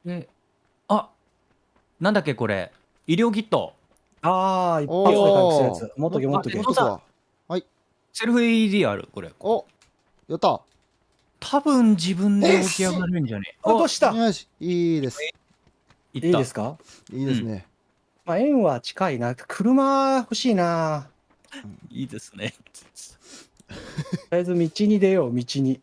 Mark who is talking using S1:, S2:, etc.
S1: で、あ、なんだっけこれ。医療キット。
S2: ああ、一
S3: お
S2: 発で回復するや
S3: ー
S2: つ。持っとけ、持っとけ
S1: あ。
S3: 持っとくわ。はい。
S1: セルフ AED あるこれ。
S3: お、やった。
S1: 多分自分で起き上がるんじゃねえ。
S2: 落とした。
S3: よし、いいです。
S1: いった。
S2: いいですか？
S3: いいですね。
S2: まあ、円は近いな。車欲しいな。
S1: いいですね。
S2: とりあえず道に出よう、道に。